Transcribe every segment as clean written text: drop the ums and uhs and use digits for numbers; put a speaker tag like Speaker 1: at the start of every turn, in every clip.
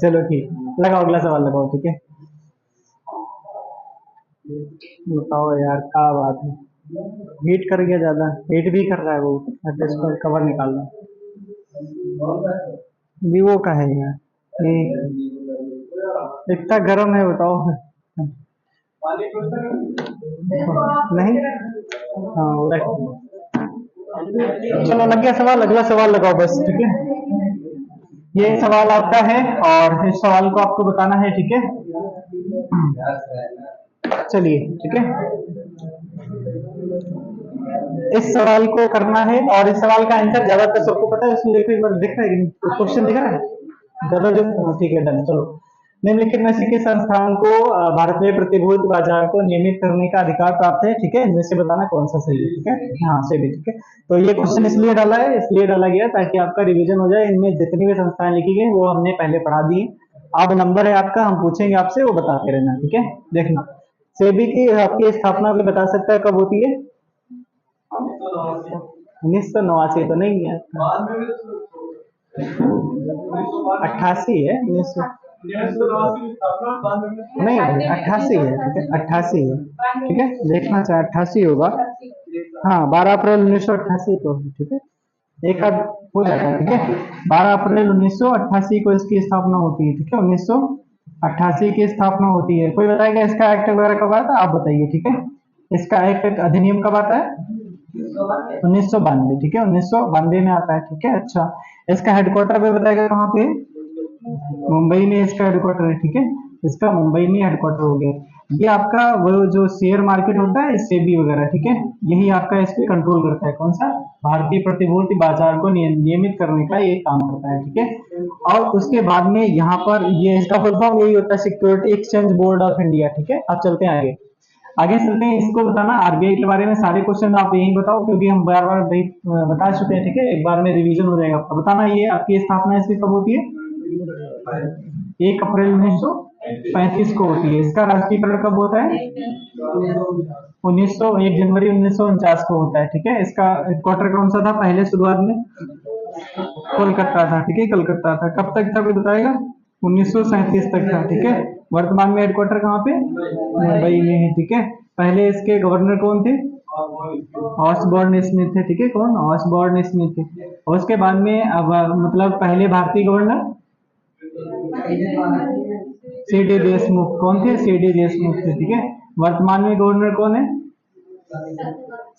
Speaker 1: चलो ठीक, लगाओ अगला सवाल लगाओ, ठीक है। बताओ यार क्या बात है, हीट कर गया ज्यादा, हीट भी कर रहा है वो। अच्छा इसको कवर निकालना, वीवो का है यार ये, इतना गर्म है बताओ। नहीं, हाँ चलो लग गया सवाल, अगला सवाल लगाओ बस, ठीक है। ये सवाल आपका है और इस सवाल को आपको बताना है, ठीक है। चलिए ठीक है, इस सवाल को करना है और इस सवाल का आंसर ज्यादातर सबको पता है। इसमें देखो एक बार दिख रहा है कि नहीं, क्वेश्चन दिख रहा है ज्यादा जो, ठीक है डन। चलो, निम्नलिखित में से किस संस्थान को भारत में प्रतिभूति बाजार को नियमित करने का अधिकार प्राप्त है, ठीक है, इनमें से बताना कौन सा सही है, ठीक है। हाँ सही, ठीक है। तो ये क्वेश्चन इसलिए डाला है, इसलिए डाला गया ताकि आपका रिवीजन हो जाए। इनमें जितनी भी संस्थाएं लिखी गई वो हमने पहले पढ़ा दी। अब नंबर है आपका, हम पूछेंगे आपसे, वो बताते रहना, ठीक है। देखना, सेबी की आपकी स्थापना भी बता सकता है कब होती है। 1989 तो नहीं है, 88 है, 1900 नहीं, 88 है, ठीक है, 88 है, ठीक है, देखना चाहे 88 होगा। हाँ 12 अप्रैल 1988 को, ठीक है, एक आध हो जाता है, ठीक है। 12 अप्रैल 1988 को इसकी स्थापना होती है, ठीक है, 1988 की स्थापना होती है। कोई बताएगा इसका एक्ट वगैरह कब आया था, आप बताइए, ठीक है। इसका एक्ट अधिनियम कब आता है, 1992, ठीक है, 1992 में आता है, ठीक है। अच्छा, इसका हेडक्वार्टर भी बताएगा कहाँ पे, मुंबई में इसका हेडक्वार्टर है, ठीक है, इसका मुंबई में हेडक्वार्टर हो गया। ये आपका वो जो शेयर मार्केट होता है सेबी वगैरह, ठीक है, यही आपका इस पे कंट्रोल करता है। कौन सा, भारतीय प्रतिभूति बाजार को नियमित करने का ये काम करता है, ठीक है। और उसके बाद में यहाँ पर ये इसका फुल फॉर्म यही होता है, security exchange board of India, ठीक है। अब चलते हैं आगे, आगे चलते हैं। इसको बताना आरबीआई के बारे में सारे क्वेश्चन आप यही बताओ, क्योंकि हम बार बार बता चुके हैं, ठीक है, एक बार में रिवीजन हो जाएगा आपका। बताना ये आपकी स्थापना इसकी कब होती है, 1 अप्रैल 1935 को होती है। इसका राष्ट्रीयकरण कब होता है, 1 जनवरी 1949 को होता है, ठीक है। इसका हेडक्वार्टर कौन सा था पहले शुरुआत में, कोलकाता था, ठीक है, कलकत्ता था। कब तक था कोई बताएगा, 1937 तक था, ठीक है। वर्तमान में हेडक्वार्टर कहाँ पे, मुंबई में है, ठीक है। पहले इसके गवर्नर कौन थे, ऑसबॉर्न स्मिथ थे, ठीक है, कौन, ऑसबॉर्न स्मिथ थे। और उसके बाद में अब मतलब पहले भारतीय गवर्नर सीडी देशमुख, कौन थे, सीडी देशमुख थे, ठीक है। वर्तमान में गवर्नर कौन है,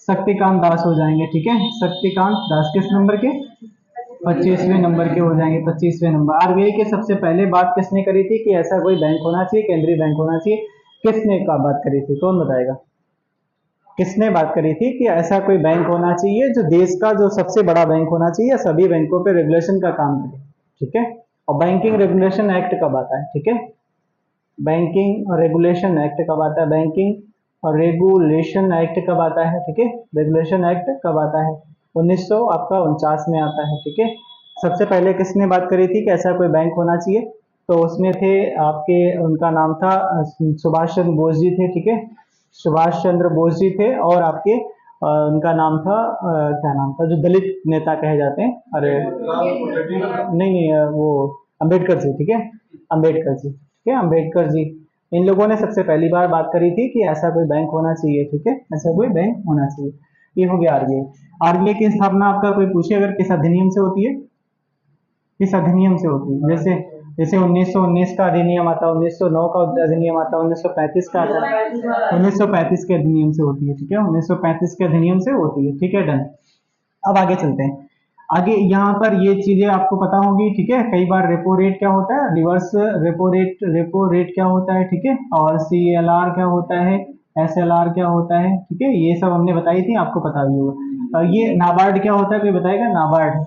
Speaker 1: शक्तिकांत दास हो जाएंगे, ठीक है, शक्तिकांत दास। किस नंबर के, 25वें नंबर के हो जाएंगे, 25वें नंबर। आरबीआई के सबसे पहले बात किसने करी थी कि ऐसा कोई बैंक होना चाहिए, केंद्रीय बैंक होना चाहिए, किसने का बात करी थी, कौन बताएगा, किसने बात करी थी कि ऐसा कोई बैंक होना चाहिए जो देश का जो सबसे बड़ा बैंक होना चाहिए, सभी बैंकों पे रेगुलेशन का काम करे, ठीक है। और बैंकिंग रेगुलेशन एक्ट कब आता है, ठीक है, बैंकिंग और रेगुलेशन एक्ट कब आता है, बैंकिंग और रेगुलेशन एक्ट कब आता है, ठीक है, रेगुलेशन एक्ट कब आता है, 1949 में आता है, ठीक है। सबसे पहले किसने बात करी थी कि ऐसा कोई बैंक होना चाहिए, तो उसमें थे आपके, उनका नाम था सुभाष चंद्र बोस जी थे, ठीक है, सुभाष चंद्र बोस जी थे। और आपके उनका नाम था क्या नाम था, जो दलित नेता कहे जाते हैं, अरे नहीं, वो अंबेडकर जी, ठीक है, अंबेडकर जी, ठीक है, अंबेडकर जी। इन लोगों ने सबसे पहली बार बात करी थी कि ऐसा कोई बैंक होना चाहिए, ठीक है, ऐसा कोई बैंक होना चाहिए। ये हो गया आरबीआई। आरबीआई की स्थापना आपका कोई पूछे अगर किस अधिनियम से होती है, किस अधिनियम से होती है, जैसे जैसे 1919 का अधिनियम आता है, 1909 का अधिनियम आता है, 1935 का आता है, 1935 के अधिनियम से होती है, ठीक है, 1935 के अधिनियम से होती है, ठीक है, डन। अब आगे चलते हैं, आगे यहाँ पर ये चीजें आपको पता होंगी, ठीक है। कई बार रेपो रेट क्या होता है, रिवर्स रेपो रेट क्या होता है, ठीक है, और सीएलआर क्या होता है, एसएलआर क्या होता है, ठीक है, ये सब हमने बताई थी, आपको पता भी होगा। और ये नाबार्ड क्या होता है, कोई बताएगा, नाबार्ड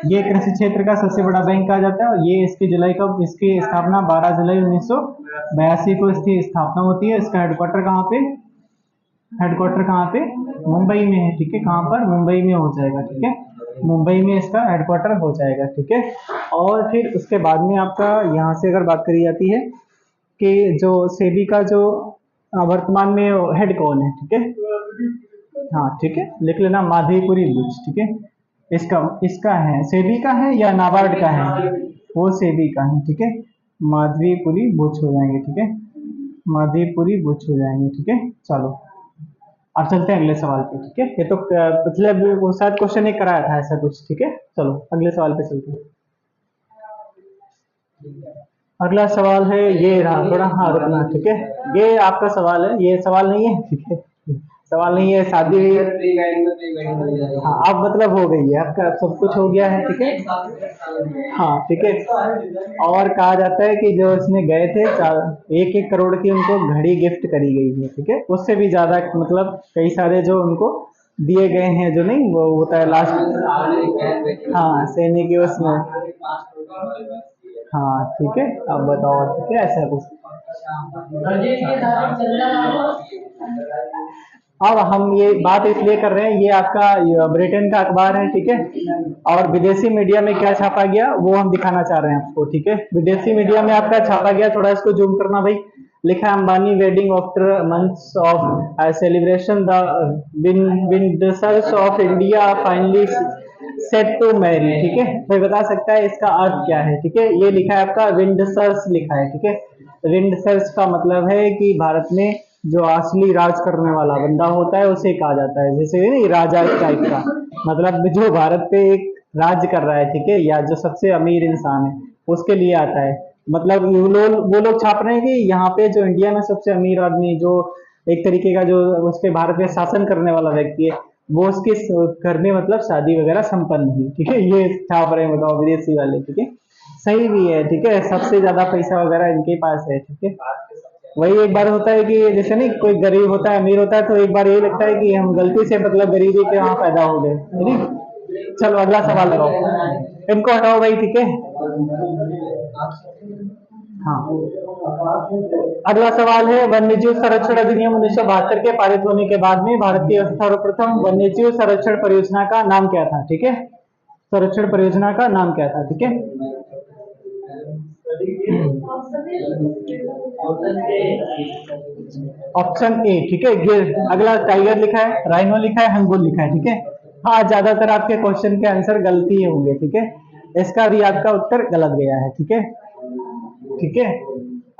Speaker 1: ये कृषि क्षेत्र का सबसे बड़ा बैंक कहा जाता है। और ये इसकी स्थापना 12 जुलाई 1982 को इसकी स्थापना होती है। इसका हेडक्वार्टर कहाँ पे, हेडक्वार्टर कहाँ पे, मुंबई में है, ठीक है, कहाँ पर, मुंबई में हो जाएगा, ठीक है, मुंबई में इसका हेडक्वार्टर हो जाएगा, ठीक है। और फिर उसके बाद में आपका यहाँ से अगर बात करी जाती है कि जो सेबी का जो वर्तमान में हेड कौन है, ठीक है, हाँ ठीक है, लिख लेना माधवीपुरी बुच, ठीक है। इसका इसका है, सेबी का है या नाबार्ड का है, वो सेबी का है, ठीक है, माधवीपुरी बुच हो जाएंगे, ठीक है, माधवीपुरी बुच हो जाएंगे, ठीक है। चलो अब चलते हैं अगले सवाल पे, ठीक है, ये तो पिछले वो शायद क्वेश्चन एक कराया था ऐसा कुछ, ठीक है। चलो अगले सवाल पे चलते हैं। अगला सवाल है, ये रहा, थोड़ा हाँ रुकना, ठीक है, ये आपका सवाल है, ये सवाल नहीं है, ठीक है, सवाल नहीं है, शादी, हाँ अब मतलब हो गई है आपका, सब कुछ हो गया है, ठीक है, हाँ ठीक है। और कहा जाता है कि जो इसमें गए थे 1-1 करोड़ की उनको घड़ी गिफ्ट करी गई है, ठीक है, उससे भी ज्यादा मतलब कई सारे जो उनको दिए गए हैं, जो नहीं वो होता है लास्ट, हाँ सैनिक उसमें, हाँ ठीक है, अब बताओ, ठीक है, ऐसा कुछ। अब हम ये बात इसलिए कर रहे हैं, ये आपका ब्रिटेन का अखबार है, ठीक है, और विदेशी मीडिया में क्या छापा गया वो हम दिखाना चाह रहे हैं आपको, ठीक है। विदेशी मीडिया में आपका छापा गया, थोड़ा इसको जूम करना भाई, लिखा है Ambani wedding after months of celebration the Windsors of India finally set to marry, ठीक है, कोई बता सकता है इसका अर्थ क्या है, ठीक है, ये लिखा है आपका विंडसर्स लिखा है, ठीक है, विंडसर्स का मतलब है कि भारत में जो असली राज करने वाला बंदा होता है उसे कहा जाता है, जैसे नहीं राजा टाइप का, मतलब जो भारत पे एक राज्य कर रहा है, ठीक है, या जो सबसे अमीर इंसान है उसके लिए आता है, मतलब वो लोग छाप रहे हैं कि यहाँ पे जो इंडिया में सबसे अमीर आदमी, जो एक तरीके का जो उसके भारत में शासन करने वाला व्यक्ति है, वो उसके घर में मतलब शादी वगैरह संपन्न हुई, ठीक है, ये छाप रहे हैं, बताओ विदेशी वाले, ठीक है, सही भी है, ठीक है, सबसे ज्यादा पैसा वगैरह इनके पास है, ठीक है। वही एक बार होता है कि जैसे नहीं कोई गरीब होता है अमीर होता है, तो एक बार ये लगता है कि हम गलती से मतलब गरीबी के वहां पैदा हो गए, ठीक। चलो अगला सवाल लगाओ, इनको हटाओ भाई, ठीक है, हाँ। अगला सवाल है, वन्यजीव संरक्षण अधिनियम 1972 के पारित होने के बाद में भारत की सर्वप्रथम वन्यजीव संरक्षण परियोजना का नाम क्या था, ठीक है, संरक्षण परियोजना का नाम क्या था, ठीक है। ऑप्शन ए, ठीक है, गिर, अगला टाइगर लिखा है, राइनो लिखा है, हंगुल लिखा है, ठीक है। हाँ ज्यादातर आपके क्वेश्चन के आंसर गलती ही होंगे, ठीक है, इसका भी आपका उत्तर गलत गया है, ठीक है, ठीक है।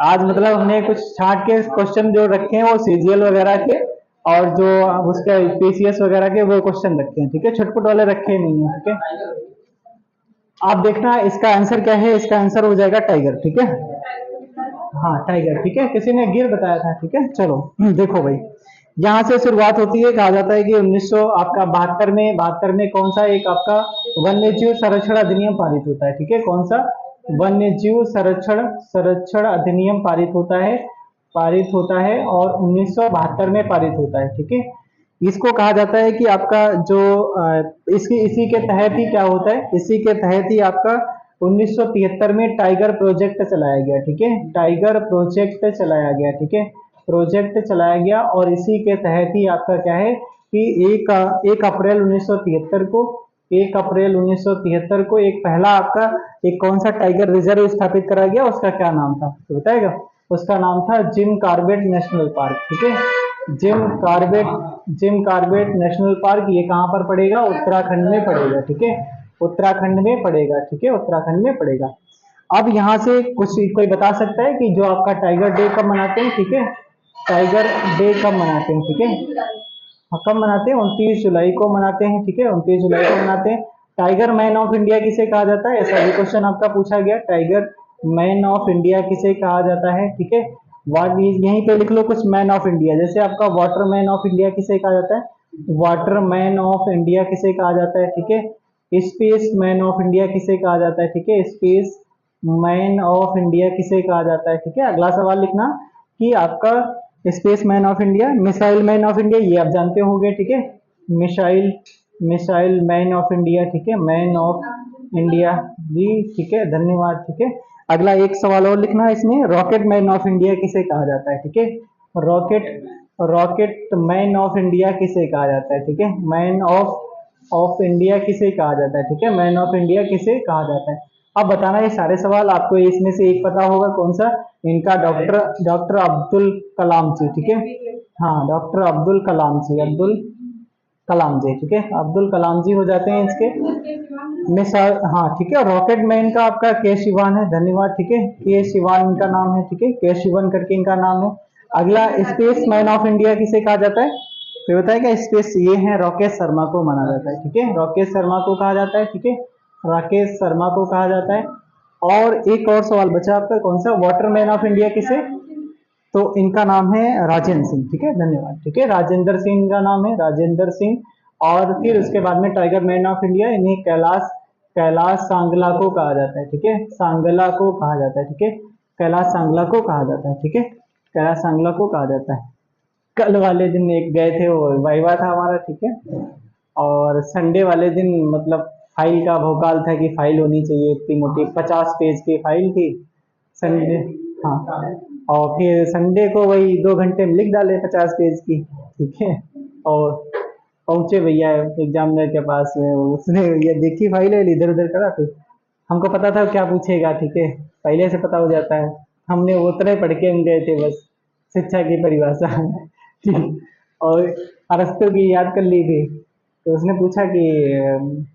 Speaker 1: आज मतलब हमने कुछ छांट के क्वेश्चन जो रखे हैं वो सीजीएल वगैरह के, और जो उसके पीसीएस वगैरह के वो क्वेश्चन रखे हैं, ठीक है, छुटपुट वाले रखे नहीं है, ठीक है। आप देखना इसका आंसर क्या है, इसका आंसर हो जाएगा टाइगर, ठीक है, हाँ टाइगर, ठीक है, किसी ने गिर बताया था, ठीक है। चलो देखो भाई, यहाँ से शुरुआत होती है, कहा जाता है कि 1900 आपका 72 में कौन सा एक आपका वन्यजीव संरक्षण अधिनियम पारित होता है, ठीक है, कौन सा वन्यजीव संरक्षण संरक्षण अधिनियम पारित होता है और 1972 में पारित होता है, ठीक है। इसको कहा जाता है कि आपका जो इसी के तहत ही क्या होता है, इसी के तहत ही आपका 1973 में टाइगर प्रोजेक्ट चलाया गया, ठीक है, टाइगर प्रोजेक्ट चलाया गया, ठीक है, प्रोजेक्ट चलाया गया, और इसी के तहत ही आपका क्या है कि 1 अप्रैल 1973 को 1 अप्रैल 1973 को एक पहला आपका एक कौन सा टाइगर रिजर्व स्थापित करा गया, उसका क्या नाम था तो बताएगा। उसका नाम था जिम कॉर्बेट नेशनल पार्क, ठीक है, जिम कॉर्बेट नेशनल पार्क, ये कहाँ पर पड़ेगा, उत्तराखंड में पड़ेगा, ठीक है, उत्तराखंड में पड़ेगा, ठीक है, उत्तराखंड में पड़ेगा। अब यहाँ से कुछ कोई बता सकता है कि जो आपका टाइगर डे कब मनाते हैं, ठीक है, टाइगर डे कब मनाते हैं, ठीक है, कब मनाते हैं, 29 जुलाई को मनाते हैं, ठीक है, 29 जुलाई को मनाते हैं। टाइगर मैन ऑफ इंडिया किसे कहा जाता है, ऐसा भी क्वेश्चन आपका पूछा गया, टाइगर मैन ऑफ इंडिया किसे कहा जाता है, ठीक है, यहीं पे लिख लो कुछ मैन ऑफ इंडिया, जैसे आपका वाटर मैन ऑफ इंडिया किसे कहा जाता है, वाटर मैन ऑफ इंडिया किसे कहा जाता है, ठीक है, स्पेस मैन ऑफ इंडिया किसे कहा जाता है, ठीक है, स्पेस मैन ऑफ इंडिया किसे कहा जाता है, ठीक है। अगला सवाल लिखना कि आपका space man of India, missile man of India, ये आप जानते होंगे, ठीक है, missile missile man of India, ठीक है, मैन ऑफ इंडिया जी, ठीक है, धन्यवाद, ठीक है। अगला एक सवाल और लिखना है इसमें, रॉकेट मैन ऑफ इंडिया किसे कहा जाता है, ठीक है, rocket rocket man of India किसे कहा जाता है, ठीक है, मैन ऑफ इंडिया किसे कहा जाता है, ठीक है, मैन ऑफ इंडिया किसे कहा जाता है। अब बताना ये सारे सवाल आपको इसमें से एक पता होगा कौन सा, इनका डॉक्टर डॉक्टर अब्दुल कलाम जी, ठीक है, हाँ डॉक्टर अब्दुल कलाम जी, अब्दुल कलाम जी, ठीक है, अब्दुल कलाम जी हो जाते हैं इसके मिसाल, हाँ ठीक है। रॉकेट मैन का आपका के शिवान है, धन्यवाद, ठीक है, के शिवान इनका नाम है, ठीक है, के शिवन करके इनका नाम है। अगला स्पेस मैन ऑफ इंडिया किसे कहा जाता है, तो बताया क्या स्पेस, ये है राकेश शर्मा को माना जाता है, ठीक है, राकेश शर्मा को कहा जाता है, ठीक है, राकेश शर्मा को कहा जाता है। और एक और सवाल बचा आपका, कौन सा, वाटर मैन ऑफ इंडिया किसे, तो इनका नाम है राजेंद्र सिंह, ठीक है, धन्यवाद, ठीक है, राजेंद्र सिंह का नाम है, राजेंद्र सिंह। और फिर उसके बाद में टाइगर मैन ऑफ इंडिया, इन्हें कैलाश कैलाश सांगला को कहा जाता है, ठीक है, सांगला को कहा जाता है, ठीक है, कैलाश सांगला को कहा जाता है, ठीक है, कैलाश सांगला को कहा जाता है। कल वाले दिन एक गए थे, वो वाइवा था हमारा, ठीक है, और संडे वाले दिन मतलब फाइल का भोकाल था कि फाइल होनी चाहिए, इतनी मोटी 50 पेज की फाइल थी संडे, हाँ, और फिर संडे को वही 2 घंटे में लिख डाले 50 पेज की, ठीक है, और पहुंचे भैया एग्जामिनर के पास में, उसने ये देखी फाइल है, इधर उधर करा, फिर हमको पता था क्या पूछेगा, ठीक है, पहले से पता हो जाता है, हमने उतने पढ़ के हम गए थे बस, शिक्षा की परिभाषा ठीक, और अरस्तु की याद कर ली थी, तो उसने पूछा कि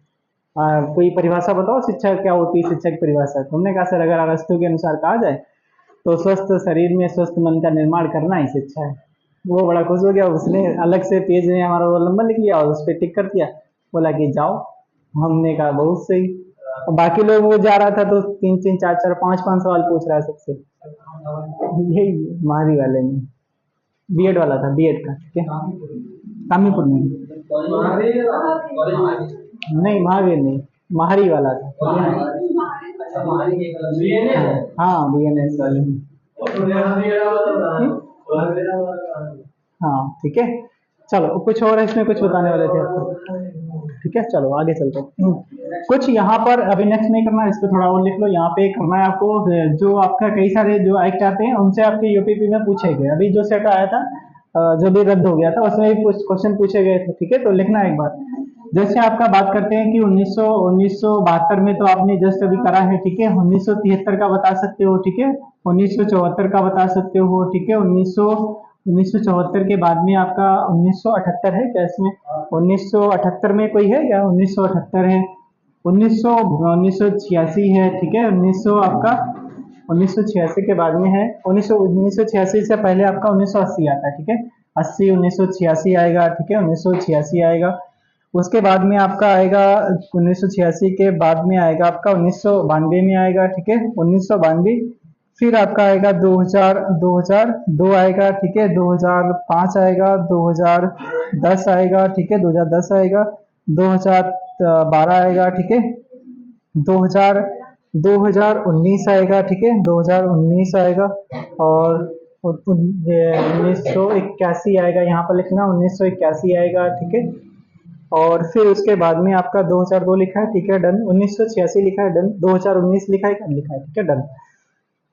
Speaker 1: कोई परिभाषा बताओ शिक्षा क्या होती है, शिक्षा की परिभाषा, तो हमने कहा सर अगर अरस्तु के अनुसार कहा जाए तो स्वस्थ शरीर में स्वस्थ मन का निर्माण करना ही शिक्षा है। वो बड़ा खुश हो गया, उसने अलग से पेज में हमारा रोल नंबर लिख लिया और उस पर टिक कर दिया, बोला कि जाओ। हमने कहा बहुत सही। और बाकी लोग, वो जा रहा था तो 3 3 4 4 5 5 सवाल पूछ रहा है सबसे, यही महारी वाले में, बीएड वाला था, बीएड का, ठीक है, कामीपुर में, नहीं महावीर नहीं, महारी वाला था, हाँ बीएनएस वाले में, हाँ ठीक है। चलो कुछ और है इसमें, कुछ बताने वाले थे आपको, ठीक है, चलो आगे चलते हैं। कुछ यहाँ पर अभी नेक्स्ट नहीं करना, इस पर थोड़ा और लिख लो, यहाँ पे करना है आपको, जो आपका कई सारे जो एक्ट आते हैं उनसे आपके यूपीपी में पूछे गए, अभी जो सेट आया था जो भी रद्द हो गया था उसमें भी कुछ क्वेश्चन पूछे गए थे, ठीक है, तो लिखना एक बार। जैसे आपका बात करते हैं कि 1972 में तो आपने जस्ट अभी करा है, ठीक है, 1973 का बता सकते हो, ठीक है, 1974 का बता सकते हो, ठीक है, 1974 के बाद में आपका 1978 है क्या इसमें, 1978 में कोई है क्या, 1978 है, 1986 है, ठीक है, 1900 आपका 1986 के बाद में है, 1986 से पहले आपका 1980 आता है, ठीक है, 80 1986 आएगा, ठीक है, 1986 आएगा। उसके बाद में आपका आएगा 1986 के बाद में आएगा आपका 1992 में आएगा, ठीक है, 1992। फिर आपका आएगा 2002 आएगा, ठीक है, 2005 आएगा, 2010 आएगा, ठीक है, 2010 आएगा, 2012 आएगा, ठीक है, 2000 2019 आएगा, ठीक है, 2019 आएगा, और 1981 आएगा, यहाँ पर लिखना 1981 आएगा, ठीक है, और फिर उसके बाद में आपका 2002 लिखा है, ठीक है, डन, 1986 लिखा है, डन, 2019 लिखा है, लिखा है, ठीक है, डन।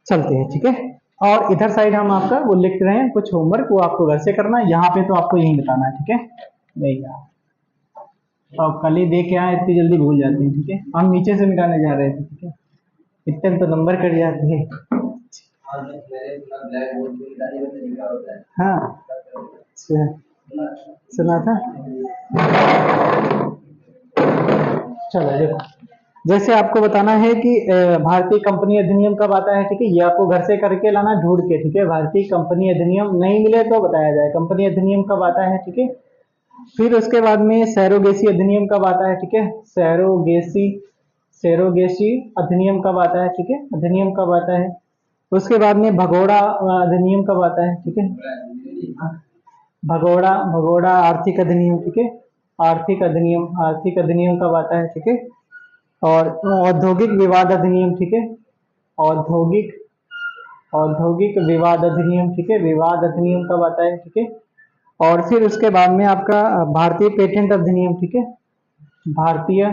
Speaker 1: चलते हैं, ठीक है, और इधर साइड हम आपका वो लिख रहे हैं कुछ होमवर्क, वो आपको घर से करना है, यहाँ पे तो आपको यही बताना है, ठीक है, नहीं यार, और कल ही दे के आए, इतनी जल्दी भूल जाते हैं, ठीक है, हम नीचे से मिटाने जा रहे थे, ठीक है, इतने तो नंबर कट जाते हैं, हाँ अच्छा, सुना था, चलो देखो, जैसे आपको बताना है कि भारतीय कंपनी अधिनियम कब आता है, ठीक है, ये आपको घर से करके लाना ढूंढ के, ठीक है, भारतीय कंपनी अधिनियम नहीं मिले तो बताया जाए, कंपनी अधिनियम कब आता है, ठीक है। फिर उसके बाद में सैरोगेसी अधिनियम कब आता है, ठीक है, सैरोगेसी सैरोगेसी अधिनियम कब आता है, ठीक है, अधिनियम कब आता है। उसके बाद में भगोड़ा अधिनियम कब आता है, ठीक है, भगोड़ा भगोड़ा आर्थिक अधिनियम, ठीक है, आर्थिक अधिनियम कब आता है, ठीक है, और औद्योगिक विवाद अधिनियम, ठीक है, औद्योगिक औद्योगिक विवाद अधिनियम, ठीक है, विवाद अधिनियम कब आता है, ठीक है, और फिर उसके बाद में आपका भारतीय पेटेंट अधिनियम, ठीक है, भारतीय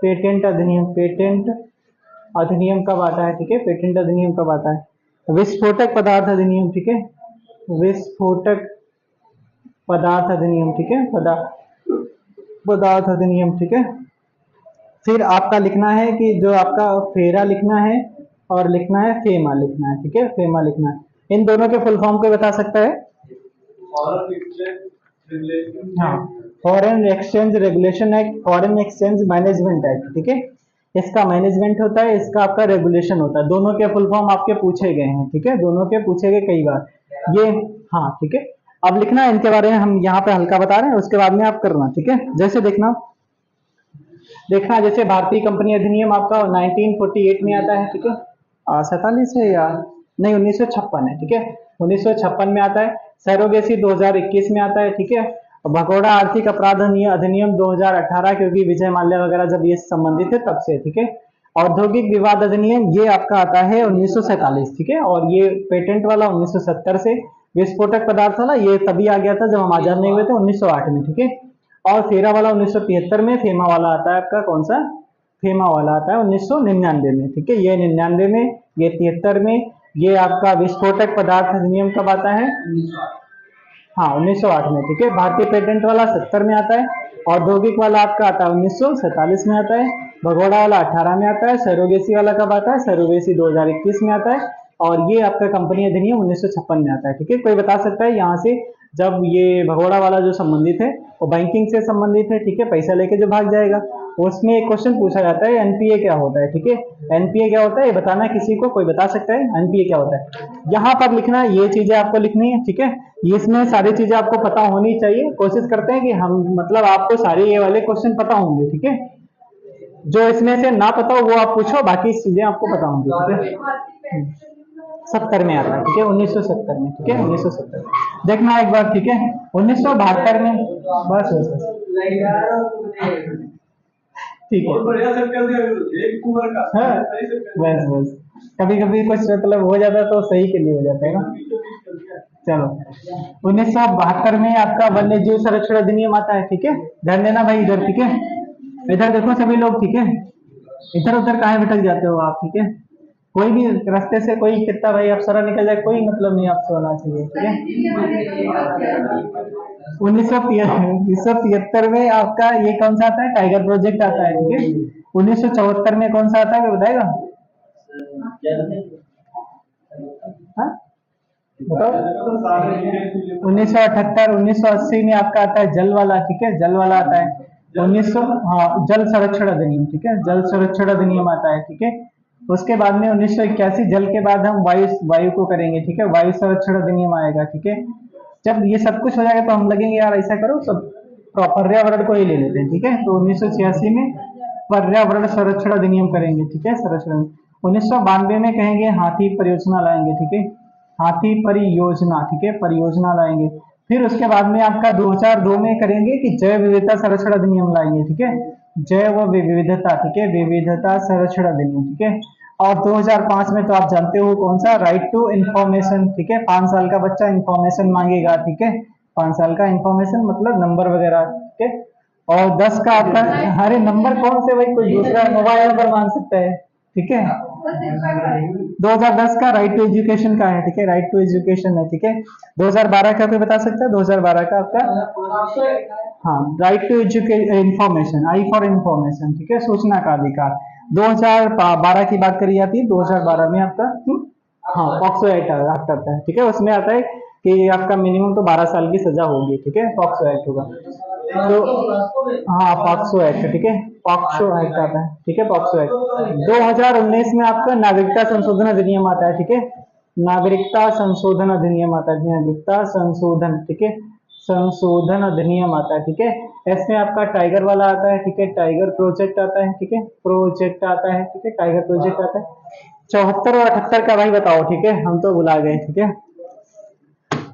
Speaker 1: पेटेंट अधिनियम कब आता है, ठीक है, पेटेंट अधिनियम कब आता है। विस्फोटक पदार्थ अधिनियम, ठीक है, विस्फोटक पदार्थ अधिनियम, ठीक है, पदार्थ अधिनियम, ठीक है। फिर आपका लिखना है कि जो आपका फेरा लिखना है और लिखना है फेमा लिखना है, ठीक है, फेमा लिखना है। इन दोनों के फुल फॉर्म कोई बता सकता है? हाँ, foreign exchange regulation act, foreign exchange management act, ठीक है। इसका मैनेजमेंट होता है, इसका आपका रेगुलेशन होता है। दोनों के फुल फॉर्म आपके पूछे गए हैं, ठीक है, दोनों के पूछे गए कई बार ये। हाँ ठीक है, अब लिखना है इनके बारे में, हम यहाँ पे हल्का बता रहे हैं, उसके बाद में आप करना, ठीक है। जैसे देखना जैसे भारतीय कंपनी अधिनियम आपका 1948 में आता है, ठीक है, 47 है या नहीं, 1956 है, ठीक है, 1956 में आता है। सैरोगेसी 2021 में आता है, ठीक है। भगोड़ा आर्थिक अपराध अधिनियम 2018, क्योंकि विजय माल्या वगैरह जब ये संबंधित है तब से, ठीक है। औद्योगिक विवाद अधिनियम ये आपका आता है 1947, ठीक है। और ये पेटेंट वाला 1970 से, विस्फोटक पदार्थ वाला ये तभी आ गया था जब हम आजाद नहीं हुए थे 1908 में, ठीक है। और फेरा वाला 1973 में, फेमा वाला आता है आपका कौन सा, फेमा वाला आता है 1999 में, ठीक है। ये 99 में, ये 73 में, ये आपका विस्फोटक पदार्थ अधिनियम कब आता है? हाँ 1908 में, ठीक है। भारतीय पेटेंट वाला 70 में आता है, औद्योगिक वाला आपका आता है 1947 में आता है, भगोड़ा वाला 18 में आता है, सैरोगेसी वाला कब आता है? सैरोगेसी 2021 में आता है, और ये आपका कंपनी अधिनियम 1956 में आता है, ठीक है। कोई बता सकता है यहाँ से जब ये भगोड़ा वाला जो संबंधित है वो बैंकिंग से संबंधित है, ठीक है, पैसा लेके जो भाग जाएगा, उसमें एक क्वेश्चन पूछा जाता है एनपीए क्या होता है, ठीक है। एनपीए क्या होता है ये बताना, किसी को कोई बता सकता है एनपीए क्या होता है? यहाँ पर लिखना है, ये चीजें आपको लिखनी है, ठीक है। इसमें सारी चीजें आपको पता होनी चाहिए। कोशिश करते हैं कि हम मतलब आपको सारे ये वाले क्वेश्चन पता होंगे, ठीक है। जो इसमें से ना पता हो वो आप पूछो, बाकी चीजें आपको पता होंगी, ठीक है। 70 में आता है, ठीक है, 1970 में, ठीक है, 1970 देखना एक बार, ठीक है। 1972 में, बस बस बस ठीक है, हाँ बस बस, कभी कभी कुछ मतलब हो जाता है तो सही के लिए हो जाता है ना। चलो 1972 में आपका वन्य जीव संरक्षण अधिनियम आता है, ठीक है। ध्यान देना भाई इधर, ठीक है, इधर देखो सभी लोग, ठीक है। इधर उधर कहाँ भटक जाते हो आप, ठीक है। कोई भी रास्ते से कोई कितना भाई अफसरा निकल जाए, कोई मतलब नहीं आपसे होना चाहिए, ठीक है। 1973 में आपका ये कौन सा आता है? टाइगर प्रोजेक्ट आता है, ठीक है। 1974 में कौन सा आता है बताएगा? हाँ बताओ। 1978, 1980 में आपका आता है जल वाला, ठीक है, जल वाला आता है। 1900, हाँ, जल संरक्षण अधिनियम, ठीक है, जल संरक्षण अधिनियम आता है, ठीक है। उसके बाद में 1981 जल के बाद हम वायु को करेंगे, ठीक है, वायु संरक्षण अधिनियम आएगा, ठीक है। जब ये सब कुछ हो जाएगा तो हम लगेंगे यार ऐसा करो सब पर्यावरण को ही ले लेते हैं, ठीक है। तो 1986 में पर्यावरण संरक्षण अधिनियम करेंगे, ठीक है, संरक्षण। 1992 में कहेंगे हाथी परियोजना लाएंगे, ठीक है, हाथी परियोजना, ठीक है, परियोजना लाएंगे। फिर उसके बाद में आपका 2002 में करेंगे कि जैव विविधता संरक्षण अधिनियम लाएंगे, ठीक है, जैव विविधता, ठीक है, विविधता संरक्षण अधिनियम, ठीक है। और 2005 में तो आप जानते हो कौन सा, राइट टू इंफॉर्मेशन, ठीक है। 5 साल का बच्चा इंफॉर्मेशन मांगेगा, ठीक है, 5 साल का इंफॉर्मेशन मतलब नंबर वगैरह, ठीक है। और 10 का आपका, अरे नंबर कौन से भाई, कोई दूसरा मोबाइल नंबर मांग सकता है, ठीक है। 2010 का राइट टू एजुकेशन का है, ठीक है, राइट टू एजुकेशन है, ठीक है। 2012 का कोई बता सकता है? 2012 का आपका, हाँ, right to information, I for information, ठीक है, सूचना का अधिकार। 2012 की बात करी जाती है, 2012 में आपका हाँ पॉक्सो एक्ट आता है, ठीक है। उसमें आता है कि आपका मिनिमम तो 12 साल की सजा होगी, ठीक है, पॉक्सो एक्ट होगा तो, हाँ पॉक्सो एक्ट, ठीक है, पॉक्सो एक्ट आता है, ठीक है, पॉक्सो एक्ट। 2019 में आपका नागरिकता संशोधन अधिनियम आता है, ठीक है, नागरिकता संशोधन अधिनियम आता है, नागरिकता संशोधन, ठीक है, संशोधन अधिनियम आता है, ठीक है। इसमें आपका टाइगर वाला आता है, ठीक है, टाइगर प्रोजेक्ट आता है, ठीक है, प्रोजेक्ट आता है, ठीक है, टाइगर प्रोजेक्ट आता है। 74 और 78 का भाई बताओ, ठीक है, हम तो भुला गए, ठीक है।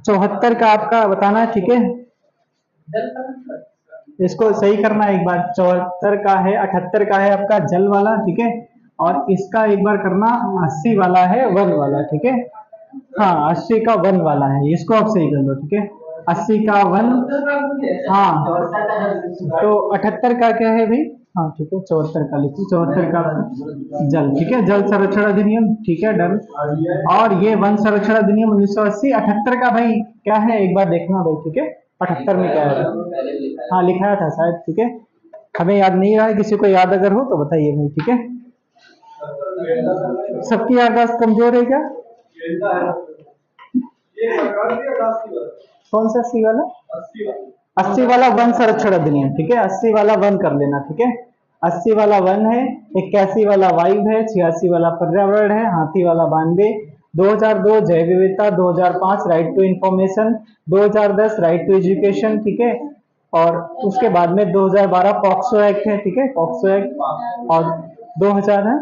Speaker 1: 74 का आपका बताना, ठीक है, इसको सही करना एक बार। 74 का है, 78 का है आपका जल वाला, ठीक है, और इसका एक बार करना 80 वाला है वन वाला, ठीक है, हाँ 80 का वन वाला है, इसको आप सही कर लो, ठीक है, 80 का वन, हाँ तो 78 का क्या है भाई, हाँ ठीक है, 74 का लिखिए, 74 का जल, ठीक है, जल संरक्षण अधिनियम, ठीक है, डन। और ये वन संरक्षण अधिनियम 1980। 78 का भाई क्या है एक बार देखना भाई, ठीक है, 78 में क्या है? हाँ लिखाया था शायद, ठीक है, हमें याद नहीं रहा है, किसी को याद अगर हो तो बताइए भाई, ठीक है। सबकी याददाश्त कमजोर है क्या? कौन सा 80 वाला? 80 वाला वन संरक्षण अधिनियम, ठीक है, 80 वाला वन कर लेना, ठीक है। 80 वाला वन है, 81 वाला वायु है, 86 वाला पर्यावरण है, हाथी वाला 92, 2002 जैव विविधता, 2005 right to information, 2010 right to education, ठीक है। और उसके बाद में 2012 पॉक्सो एक्ट है, ठीक है, पॉक्सो एक्ट। और 2000 है,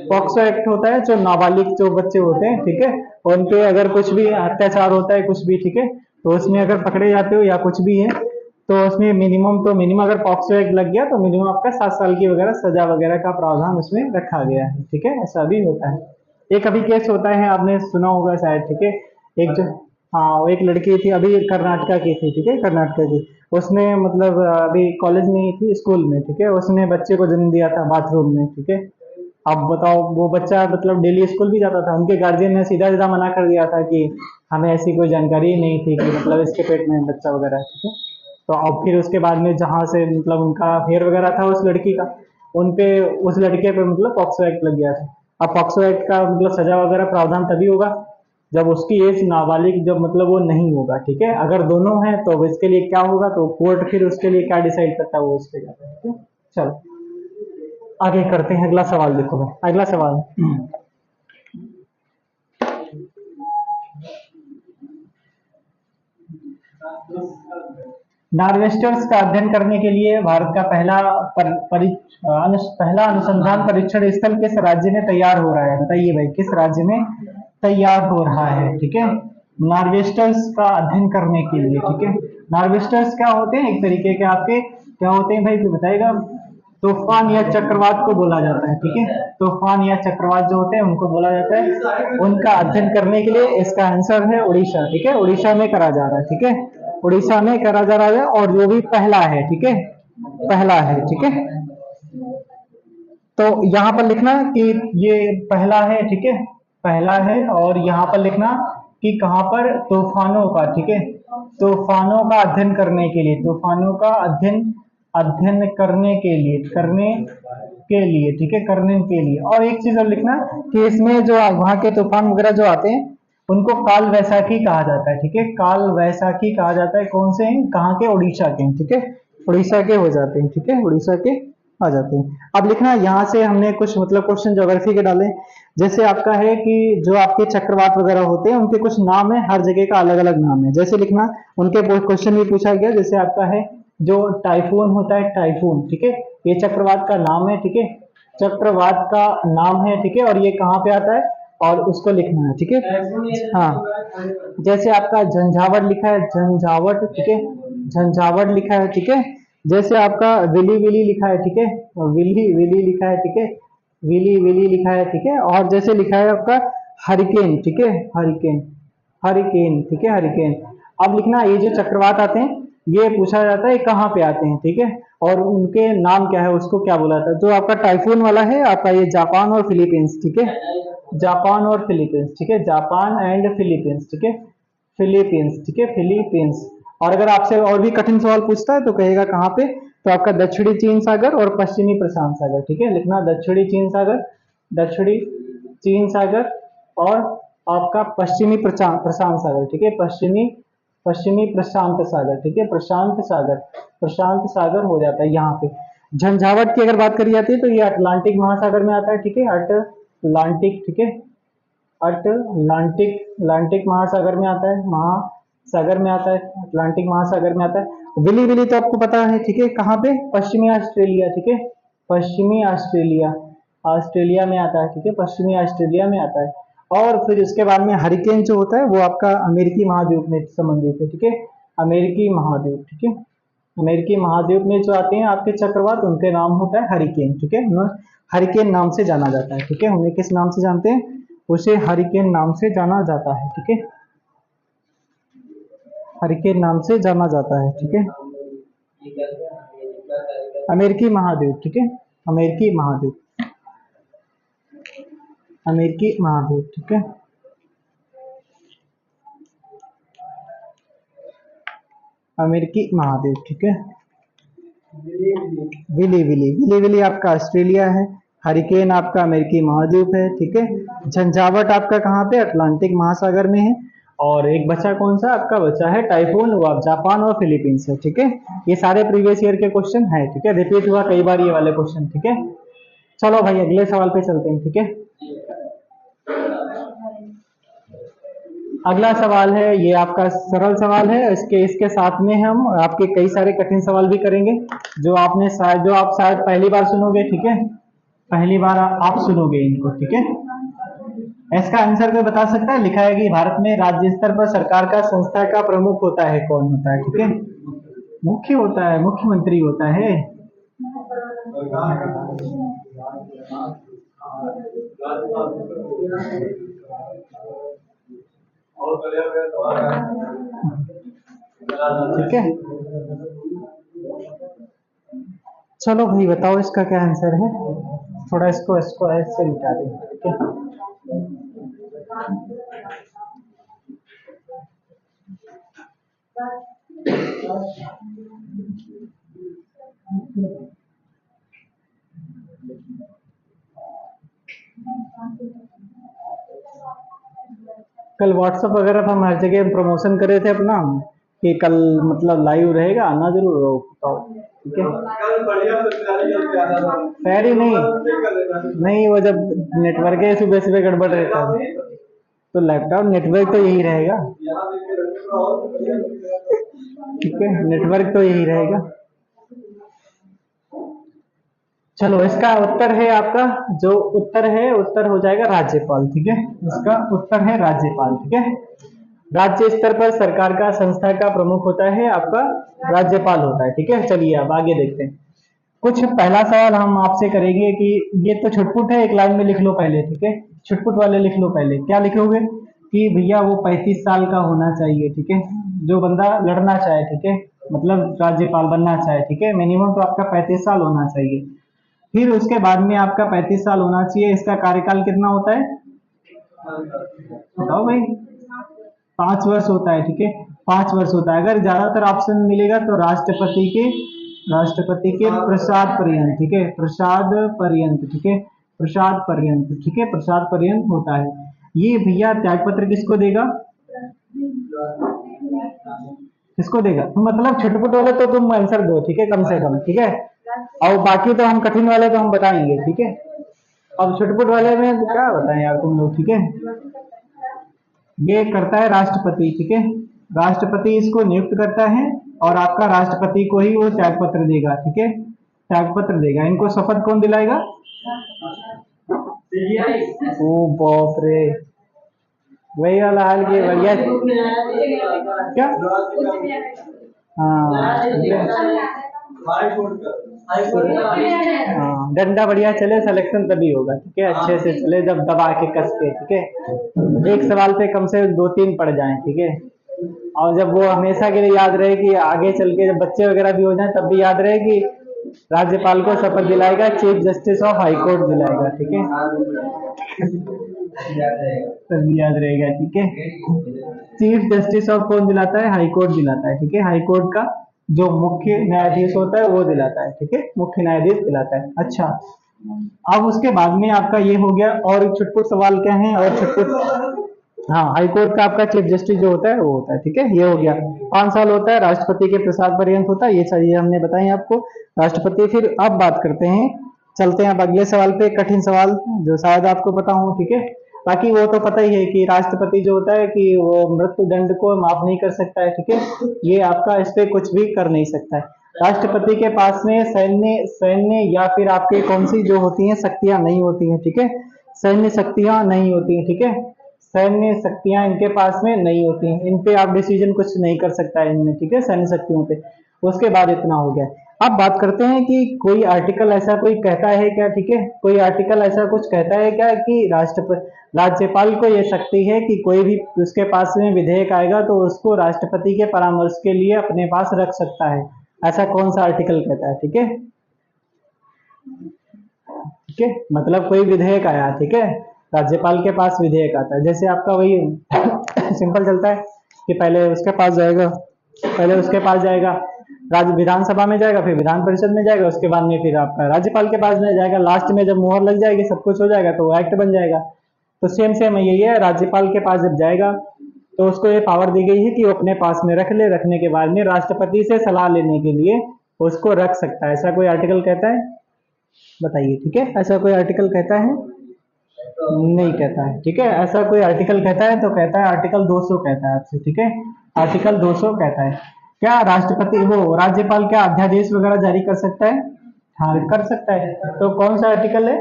Speaker 1: पॉक्सो एक्ट होता है जो नाबालिग जो बच्चे होते हैं, ठीक है, उन पे अगर कुछ भी अत्याचार होता है कुछ भी, ठीक है, तो उसमें अगर पकड़े जाते हो या कुछ भी है तो उसमें मिनिमम अगर पॉक्सो एक्ट लग गया तो मिनिमम आपका 7 साल की वगैरह सजा वगैरह का प्रावधान उसमें रखा गया है, ठीक है, ऐसा भी होता है। एक अभी केस होता है, आपने सुना होगा शायद, ठीक है, एक जो, हाँ वो एक लड़की थी अभी कर्नाटका की थी, ठीक है, कर्नाटका की, उसने मतलब अभी कॉलेज में ही थी, स्कूल में, ठीक है, उसने बच्चे को जन्म दिया था बाथरूम में, ठीक है। अब बताओ वो बच्चा मतलब डेली स्कूल भी जाता था, उनके गार्जियन ने सीधा सीधा मना कर दिया था कि हमें ऐसी कोई जानकारी ही नहीं थी कि मतलब इसके पेट में बच्चा वगैरह है, ठीक है। तो अब फिर उसके बाद में जहाँ से मतलब उनका अफेयर वगैरह था उस लड़की का, उन पे उस लड़के पे मतलब पॉक्सो एक्ट लग गया था। अब पॉक्सो एक्ट का मतलब सजा वगैरह प्रावधान तभी होगा जब उसकी एज नाबालिग, जब मतलब वो नहीं होगा, ठीक है। अगर दोनों हैं तो इसके लिए क्या होगा, तो कोर्ट फिर उसके लिए क्या डिसाइड करता है वो उस पे जाता है, ठीक है। चलो आगे करते हैं, अगला सवाल देखो भाई, अगला सवाल, नार्वेस्टर्स का अध्ययन करने के लिए भारत का पहला अनुसंधान परीक्षण स्थल किस राज्य में तैयार हो रहा है? बताइए भाई, किस राज्य में तैयार हो रहा है, ठीक है, नार्वेस्टर्स का अध्ययन करने के लिए, ठीक है। नार्वेस्टर्स क्या होते हैं? एक तरीके के आपके क्या होते हैं भाई, कोई बताएगा? तूफान या चक्रवात को बोला जाता है, ठीक है, तूफान या चक्रवात जो होते हैं उनको बोला जाता है। उनका अध्ययन करने के लिए इसका आंसर है उड़ीसा, ठीक है, उड़ीसा में करा जा रहा है, ठीक है, उड़ीसा में करा जा रहा है, और जो भी पहला है, ठीक है, पहला है, ठीक है। तो यहाँ पर लिखना कि ये पहला है, ठीक है, पहला है, और यहाँ पर लिखना कि कहाँ पर तूफानों का, ठीक है, तूफानों का अध्ययन करने के लिए, तूफानों का अध्ययन अध्ययन करने के लिए, ठीक है, करने के लिए। और एक चीज और लिखना कि इसमें जो वहाँ के तूफान वगैरह जो आते हैं उनको काल वैसाखी कहा जाता है, ठीक है, काल वैसाखी कहा जाता है। कौन से हैं? कहाँ के? उड़ीसा के, ठीक है, उड़ीसा के हो जाते हैं, ठीक है, उड़ीसा के आ जाते हैं। अब लिखना यहाँ से हमने कुछ मतलब क्वेश्चन ज्योग्राफी के डाले, जैसे आपका है कि जो आपके चक्रवात वगैरह होते हैं उनके कुछ नाम है, हर जगह का अलग अलग नाम है। जैसे लिखना उनके क्वेश्चन भी पूछा गया, जैसे आपका है जो टाइफून होता है, टाइफून, ठीक है, ये चक्रवात का नाम है, ठीक है, चक्रवात का नाम है, ठीक है, और ये कहाँ पे आता है और उसको लिखना है, ठीक है। हाँ जैसे आपका झंझावट लिखा है, झंझावट, ठीक है, झंझावट लिखा है, ठीक है। जैसे आपका विली विली लिखा है, ठीक है, विली विली लिखा है, ठीक है, विली विली लिखा है, ठीक है। और जैसे लिखा है आपका हरिकेन, ठीक है, हरिकेन, हरिकेन, ठीक है, हरिकेन। अब लिखना ये जो चक्रवात आते हैं ये पूछा जाता है कहाँ पे आते हैं, ठीक है, और उनके नाम क्या है, उसको क्या बोला जाता है। जो आपका टाइफून वाला है आपका ये जापान और फिलीपींस, ठीक है, जापान और फिलीपींस, ठीक है, जापान एंड फिलीपींस, ठीक है, फिलीपींस, ठीक है, फिलीपींस। और अगर आपसे और भी कठिन सवाल पूछता है तो कहेगा कहाँ पे, तो आपका दक्षिणी चीन सागर और पश्चिमी प्रशांत सागर, ठीक है, लिखना दक्षिणी चीन सागर, दक्षिणी चीन सागर, और आपका पश्चिमी प्रशांत सागर, ठीक है, पश्चिमी पश्चिमी प्रशांत सागर, ठीक है, प्रशांत सागर, प्रशांत सागर हो जाता है यहाँ पे। झंझावट की अगर बात करी जाती है तो ये अटलांटिक महासागर में आता है, ठीक है, अटलांटिक, ठीक है, अटलांटिक, अटलांटिक महासागर में आता है, महासागर में आता है, अटलांटिक महासागर में आता है। विली विली तो आपको पता है, ठीक है, कहाँ पे? पश्चिमी ऑस्ट्रेलिया, ठीक है, पश्चिमी ऑस्ट्रेलिया, ऑस्ट्रेलिया में आता है, ठीक है, पश्चिमी ऑस्ट्रेलिया में आता है। और फिर इसके बाद में हरिकेन जो होता है वो आपका अमेरिकी महाद्वीप में संबंधित है, ठीक है, अमेरिकी महाद्वीप, ठीक है, अमेरिकी महाद्वीप में जो आते हैं आपके चक्रवात उनके नाम होता है हरिकेन, ठीक है, उन्हें हरिकेन नाम से जाना जाता है, ठीक है, उन्हें किस नाम से जानते हैं? उसे हरिकेन नाम से जाना जाता है, ठीक है, हरिकेन नाम से जाना जाता है, ठीक है, अमेरिकी महाद्वीप, ठीक है, अमेरिकी महाद्वीप, अमेरिकी महाद्वीप, ठीक है। अमेरिकी महाद्वीप, ठीक है। विली विली विली विली आपका ऑस्ट्रेलिया है। हरिकेन आपका अमेरिकी महाद्वीप है, ठीक है। झंझावट आपका कहाँ पे, अटलांटिक महासागर में है। और एक बचा कौन सा आपका बचा है, टाइफून, वो जापान और फिलीपींस है, ठीक है। ये सारे प्रीवियस ईयर के क्वेश्चन है, ठीक है, रिपीट हुआ कई बार ये वाले क्वेश्चन, ठीक है। चलो भाई अगले सवाल पे चलते हैं, ठीक है। अगला सवाल है, ये आपका सरल सवाल है, इसके साथ में हम आपके कई सारे कठिन सवाल भी करेंगे जो आप शायद पहली बार सुनोगे, ठीक है। पहली बार आप सुनोगे इनको, ठीक है। इसका आंसर कोई बता सकता है, लिखा है कि भारत में राज्य स्तर पर सरकार का संस्था का प्रमुख होता है, कौन होता है, ठीक है। मुख्य होता है, मुख्यमंत्री होता है। ठीक है, चलो भाई बताओ इसका क्या आंसर है। थोड़ा इसको इसको ऐसे मिटा दें, ठीक है। कल व्हाट्सएप वगैरह पर हम हर जगह प्रमोशन कर रहे थे अपना कि कल मतलब लाइव रहेगा, आना जरूर हो, ठीक है। तैयारी नहीं वो जब नेटवर्क है सुबह सुबह गड़बड़ रहता है तो लैपटॉप नेटवर्क तो यही रहेगा, ठीक है, नेटवर्क तो यही रहेगा। चलो इसका उत्तर है आपका, जो उत्तर है उत्तर हो जाएगा राज्यपाल, ठीक है। इसका उत्तर है राज्यपाल, ठीक है। राज्य स्तर पर सरकार का संस्था का प्रमुख होता है आपका राज्यपाल होता है, ठीक है। चलिए अब आगे देखते हैं। कुछ पहला सवाल हम आपसे करेंगे कि ये तो छुटपुट है, एक लाइन में लिख लो पहले, ठीक है। छुटपुट वाले लिख लो पहले, क्या लिखोगे कि भैया वो 35 साल का होना चाहिए, ठीक है, जो बंदा लड़ना चाहे, ठीक है, मतलब राज्यपाल बनना चाहे, ठीक है, मिनिमम तो आपका 35 साल होना चाहिए। फिर उसके बाद में आपका 35 साल होना चाहिए। इसका कार्यकाल कितना होता है बताओ भाई, 5 वर्ष होता है, ठीक है, 5 वर्ष होता है। अगर ज्यादातर ऑप्शन मिलेगा तो राष्ट्रपति के प्रसाद पर्यंत, ठीक है, प्रसाद पर्यंत, ठीक है, प्रसाद पर्यंत, ठीक है, प्रसाद पर्यंत होता है। ये भैया त्यागपत्र किसको देगा, किसको देगा, मतलब छुटपुट वाले तो तुम आंसर दो, ठीक है, कम से कम, ठीक है, और बाकी तो हम कठिन वाले तो हम बताएंगे, ठीक है। अब छुटपुट वाले में क्या बताएं यार तुम लोग, ठीक है। ये करता है राष्ट्रपति, ठीक है, राष्ट्रपति इसको नियुक्त करता है और आपका राष्ट्रपति को ही वो त्यागपत्र देगा, ठीक है, त्यागपत्र देगा। इनको शपथ कौन दिलाएगा, ओ बाप रे, वही वाला हाल की बढ़िया क्या, हाँ डंडा बढ़िया चले, सिलेक्शन तभी होगा, ठीक है, अच्छे से चले जब दबा के कस के, ठीक है। एक सवाल पे कम से 2-3 पड़ जाएं, ठीक है, और जब वो हमेशा के लिए याद रहे कि आगे चल के जब बच्चे वगैरह भी हो जाए तब भी याद रहे कि राज्यपाल को शपथ दिलाएगा chief justice of high court दिलाएगा, ठीक है, तभी याद रहेगा, ठीक है। चीफ जस्टिस ऑफ कौन दिलाता है, हाई कोर्ट दिलाता है, ठीक है, हाई कोर्ट का जो मुख्य न्यायाधीश होता है वो दिलाता है, ठीक है, मुख्य न्यायाधीश दिलाता है। अच्छा अब उसके बाद में आपका ये हो गया, और छुटपुट सवाल क्या है, और छुटपुट, हाँ हाई कोर्ट का आपका चीफ जस्टिस जो होता है वो होता है, ठीक है, ये हो गया। 5 साल होता है, राष्ट्रपति के प्रसाद पर्यंत होता है, ये चाहिए हमने बताई आपको राष्ट्रपति। फिर अब बात करते हैं, चलते हैं अब अगले सवाल पे, कठिन सवाल जो शायद आपको पता हो, ठीक है। बाकी वो तो पता ही है कि राष्ट्रपति जो होता है कि वो मृत्यु दंड को माफ नहीं कर सकता है, ठीक है, ये आपका इस पे कुछ भी कर नहीं सकता है। राष्ट्रपति के पास में सैन्य या फिर आपके कौन सी जो होती हैं शक्तियां नहीं होती हैं, ठीक है, सैन्य शक्तियां नहीं होती हैं, ठीक है, सैन्य शक्तियां इनके पास में नहीं होती हैं, इन पे आप डिसीजन कुछ नहीं कर सकता है इनमें, ठीक है, सैन्य शक्तियों पे। उसके बाद इतना हो गया। अब बात करते हैं कि कोई आर्टिकल ऐसा कोई कहता है क्या, ठीक है, कोई आर्टिकल ऐसा कुछ कहता है क्या कि राज्यपाल को ये शक्ति है कि कोई भी उसके पास में विधेयक आएगा तो उसको राष्ट्रपति के परामर्श के लिए अपने पास रख सकता है, ऐसा कौन सा आर्टिकल कहता है, ठीक है, ठीक है, मतलब कोई विधेयक आया, ठीक है, राज्यपाल के पास विधेयक आता है, जैसे आपका वही सिंपल चलता है कि पहले उसके पास जाएगा पहले उसके पास जाएगा, राज्य विधानसभा में जाएगा, फिर विधान परिषद में जाएगा, उसके बाद में फिर आपका राज्यपाल के पास में जाएगा। लास्ट में जब मुहर लग जाएगी, सब कुछ हो जाएगा, तो वो एक्ट बन जाएगा। तो सेम सेम यही है, राज्यपाल के पास जब जाएगा तो उसको ये पावर दी गई है कि वो अपने पास में रख ले, रखने के बाद में राष्ट्रपति से सलाह लेने के लिए उसको रख सकता है। ऐसा कोई आर्टिकल कहता है? बताइए, ठीक है, ऐसा कोई आर्टिकल कहता है? नहीं कहता है, ठीक है। ऐसा कोई आर्टिकल कहता है तो कहता है आर्टिकल 200 कहता है आपसे, ठीक है। आर्टिकल 200 कहता है क्या राष्ट्रपति वो राज्यपाल क्या अध्यादेश वगैरह जारी कर सकता है? हाँ, कर सकता है। तो कौन सा आर्टिकल है?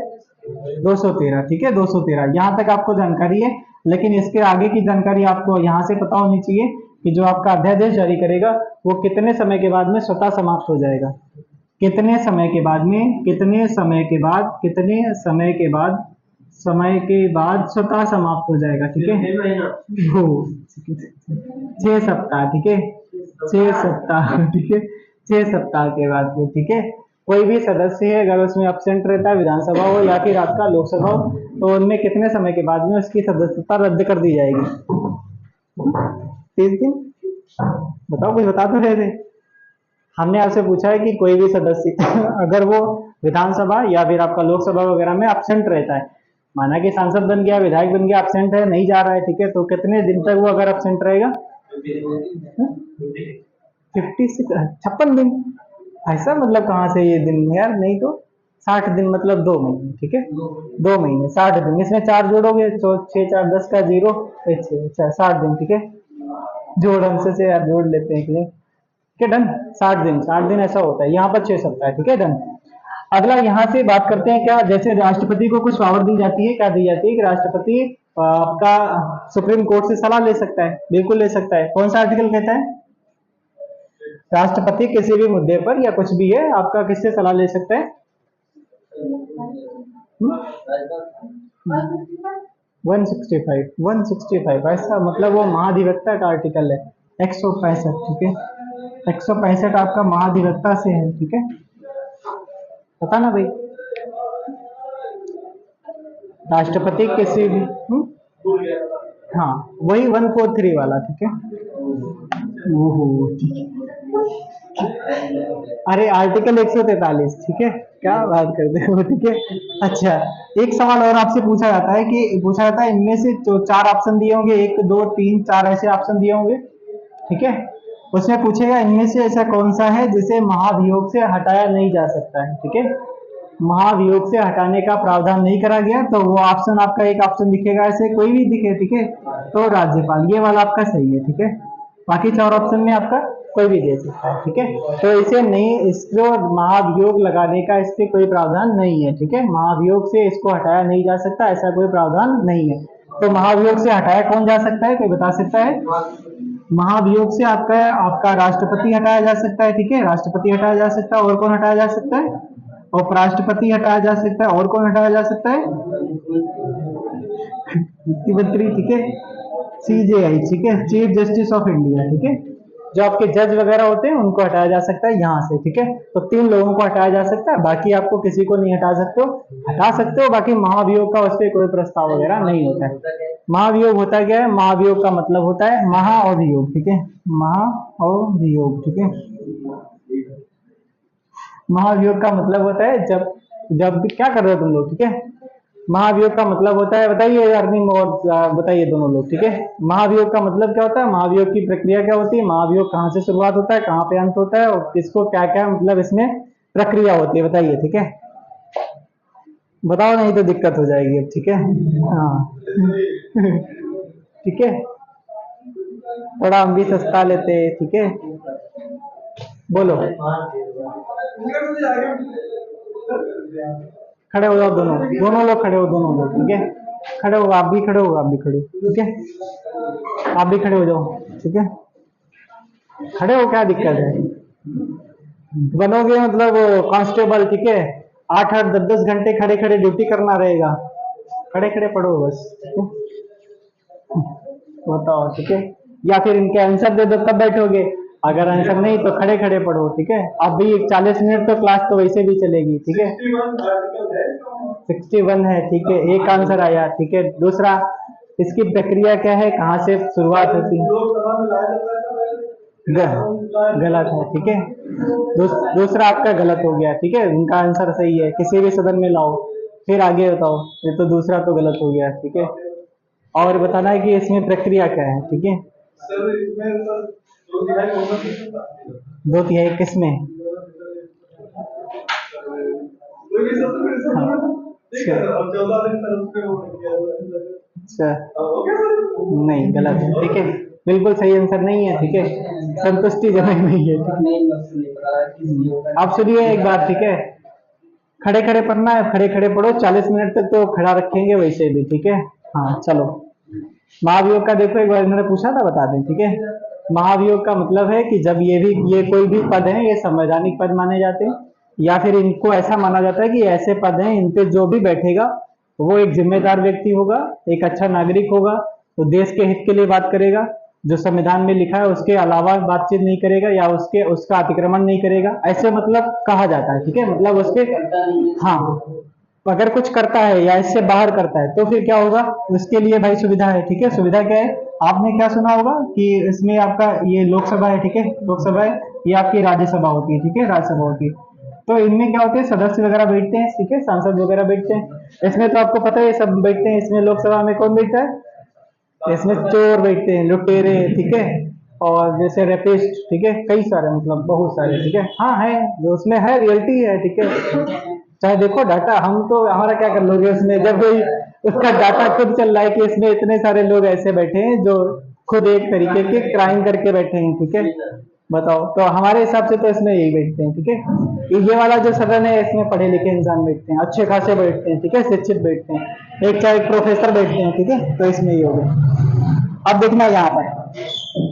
Speaker 1: 213, ठीक है, 213। यहाँ तक आपको जानकारी है, लेकिन इसके आगे की जानकारी आपको यहाँ से पता होनी चाहिए कि जो आपका अध्यादेश जारी करेगा वो कितने समय के बाद में स्वतः समाप्त हो जाएगा। कितने समय के बाद में, कितने समय के बाद, कितने समय के बाद स्वतः समाप्त हो जाएगा, ठीक है। हो 6 सप्ताह, ठीक है, 6 सप्ताह, ठीक है, 6 सप्ताह के बाद में, ठीक है। कोई भी सदस्य है अगर उसमें अब्सेंट रहता है, विधानसभा हो या फिर आपका लोकसभा हो, तो उनमें कितने समय के बाद में उसकी सदस्यता रद्द कर दी जाएगी? 30 दिन। बताओ, कुछ बता तो रहे थे। हमने आपसे पूछा है कि कोई भी सदस्य अगर वो विधानसभा या फिर आपका लोकसभा वगैरह में अब्सेंट रहता है, माना कि सांसद बन गया, विधायक बन गया, अब्सेंट है, नहीं जा रहा है, ठीक है, तो कितने दिन तक वो अगर अब्सेंट रहेगा? 56 दिन। ऐसा मतलब कहाँ से ये दिन यार? नहीं तो 60 दिन मतलब 2 महीने, ठीक है, 2 महीने 60 दिन, इसमें 4 जोड़ोगे तो 6 4 10 का 0, 60 दिन, ठीक है। जोड़ हमसे से यार, जोड़ लेते हैं, ठीक है, डन। 60 दिन, 60 दिन ऐसा होता है। यहाँ पर 6 सप्ताह है, ठीक है, डन। अगला यहाँ से बात करते हैं, क्या जैसे राष्ट्रपति को कुछ पावर दी जाती है, क्या दी जाती है कि राष्ट्रपति आपका सुप्रीम कोर्ट से सलाह ले सकता है, बिल्कुल ले सकता है। कौन सा आर्टिकल कहता है? राष्ट्रपति किसी भी मुद्दे पर या कुछ भी है आपका किससे सलाह ले सकता है? 165 ऐसा मतलब वो महाधिवक्ता का आर्टिकल है। 165, ठीक है, 165 आपका महाधिवक्ता से है, ठीक है, पता ना भाई। राष्ट्रपति किसी भी हाँ, वही 143 वाला, ठीक है। ओहो, ठीक है। अरे आर्टिकल 143, ठीक है, क्या बात करते हो, ठीक है। अच्छा, एक सवाल और आपसे पूछा जाता है कि इनमें से जो 4 ऑप्शन दिए होंगे, 1 2 3 4 ऐसे ऑप्शन दिए होंगे, ठीक है, उसमें पूछेगा इनमें से ऐसा कौन सा है जिसे महाभियोग से हटाया नहीं जा सकता है, ठीक है। महाभियोग से हटाने का प्रावधान नहीं करा गया, तो वो ऑप्शन आपका एक ऑप्शन दिखेगा, ऐसे कोई भी दिखे, ठीक है, तो राज्यपाल, ये वाला आपका सही है, ठीक है। बाकी 4 ऑप्शन में आपका कोई भी दे सकता है, ठीक है। तो इसे नहीं, इसको महाभियोग लगाने का इस पे कोई प्रावधान नहीं है, ठीक है। महाभियोग से इसको हटाया नहीं जा सकता, ऐसा कोई प्रावधान नहीं है। तो महाभियोग से हटाया कौन जा सकता है, कोई बता सकता है? महाभियोग से आपका आपका राष्ट्रपति हटाया जा सकता है, ठीक है, राष्ट्रपति हटाया जा सकता है। और कौन हटाया जा सकता है? उपराष्ट्रपति हटाया जा सकता है। और कौन हटाया जा सकता है? मुख्यमंत्री, ठीक है, CJI, ठीक है, चीफ जस्टिस ऑफ इंडिया, ठीक है, जो आपके जज वगैरह होते हैं उनको हटाया जा सकता है यहाँ से, ठीक है। तो 3 लोगों को हटाया जा सकता है, बाकी आपको किसी को नहीं हटा सकते हो। हटा सकते हो, बाकी महाभियोग का उस पर कोई प्रस्ताव वगैरह नहीं होता है। महाभियोग होता क्या है? महाभियोग का मतलब होता है महा और वियोग, ठीक है, महा और वियोग, ठीक है। महाभियोग का मतलब होता है जब जब क्या कर रहे हो तुम लोग, ठीक है। महाभियोग का मतलब होता है, बताइए अर्निंग और बताइए दोनों लोग, ठीक है। महाभियोग का मतलब क्या होता है? महाभियोग की प्रक्रिया क्या होती है? महाभियोग कहाँ से शुरुआत होता है, कहाँ पे अंत होता है, और किसको क्या क्या मतलब इसमें प्रक्रिया होती है, बताइए, ठीक है। बताओ, नहीं तो दिक्कत हो जाएगी अब, ठीक है। हाँ ठीक है, थोड़ा हम भी सस्ता लेते हैं, ठीक है। बोलो, खड़े हो जाओ, दोनों दोनों लोग खड़े हो, दोनों लोग, ठीक है, खड़े हो, आप भी खड़े हो, आप भी खड़े हो, ठीक है, आप भी खड़े हो जाओ, ठीक है, खड़े हो, क्या दिक्कत है? बनोगे मतलब कांस्टेबल, ठीक है, 8 8 10 10 घंटे खड़े खड़े ड्यूटी करना रहेगा, खड़े खड़े पढ़ो बस, ठीक है? बताओ, ठीक है, या फिर इनके आंसर दे दो तब बैठोगे, अगर आंसर नहीं तो खड़े खड़े पढ़ो, ठीक है। अब भी 40 मिनट तो क्लास तो वैसे भी चलेगी, ठीक है। 61 है, ठीक है, एक आंसर आया, ठीक है। दूसरा, इसकी प्रक्रिया क्या है, कहाँ से शुरुआत होती है? गलत है, ठीक है। दूसरा आपका गलत हो गया, ठीक है। उनका आंसर सही है, किसी भी सदन में लाओ। फिर आगे बताओ, ये तो दूसरा तो गलत हो गया, ठीक है। और बताना है कि इसमें प्रक्रिया क्या है, ठीक है। दो तिहाई किसमें? हाँ, अच्छा अच्छा, नहीं गलत है, ठीक है। बिल्कुल सही आंसर नहीं है, ठीक है। संतुष्टि जगह नहीं है, ठीक है। आप सुनिए एक बात, ठीक है। खड़े खड़े पढ़ना है, खड़े खड़े पढ़ो, 40 मिनट तक तो खड़ा रखेंगे वैसे भी, ठीक है। हाँ चलो। महाभियोग का देखो, एक बार इन्होंने पूछा था, बता दें, ठीक है। महाभियोग का मतलब है कि जब ये कोई भी पद है, ये संवैधानिक पद माने जाते हैं, या फिर इनको ऐसा माना जाता है कि ऐसे पद हैं, इन पे जो भी बैठेगा वो एक जिम्मेदार व्यक्ति होगा, एक अच्छा नागरिक होगा, तो देश के हित के लिए बात करेगा, जो संविधान में लिखा है उसके अलावा बातचीत नहीं करेगा, या उसका अतिक्रमण नहीं करेगा, ऐसे मतलब कहा जाता है, ठीक है। मतलब उसके, हाँ, अगर कुछ करता है या इससे बाहर करता है तो फिर क्या होगा, उसके लिए भाई सुविधा है, ठीक है। सुविधा क्या है, आपने क्या सुना होगा कि इसमें आपका ये लोकसभा है, ठीक है, लोकसभा है, ये आपकी राज्यसभा होती है, ठीक है, राज्यसभा होती है। तो इनमें क्या होते हैं, सदस्य वगैरह बैठते हैं, ठीक है, सांसद वगैरह बैठते हैं। इसमें तो आपको पता है सब बैठते हैं, इसमें लोकसभा में कौन बैठता है, इसमें चोर बैठते हैं, लुटेरे, ठीक है, और जैसे रेपिस्ट, ठीक है, कई सारे, मतलब बहुत सारे, ठीक है। हाँ है, जो उसमें है रियलिटी है, ठीक है। चाहे देखो डाटा, हम तो हमारा क्या कर लोगे उसमें, जब कोई उसका डाटा खुद चल रहा है कि इसमें इतने सारे लोग ऐसे बैठे हैं जो खुद एक तरीके के क्राइम करके बैठे हैं, ठीक है। बताओ, तो हमारे हिसाब से तो इसमें यही बैठते हैं, ठीक है। ये वाला जो सदन है, इसमें पढ़े लिखे इंसान बैठते हैं, अच्छे खासे बैठते हैं, ठीक है, शिक्षित बैठते हैं, एक चाहे प्रोफेसर बैठते हैं, ठीक है। तो इसमें ये हो गया। अब देखना यहाँ पर,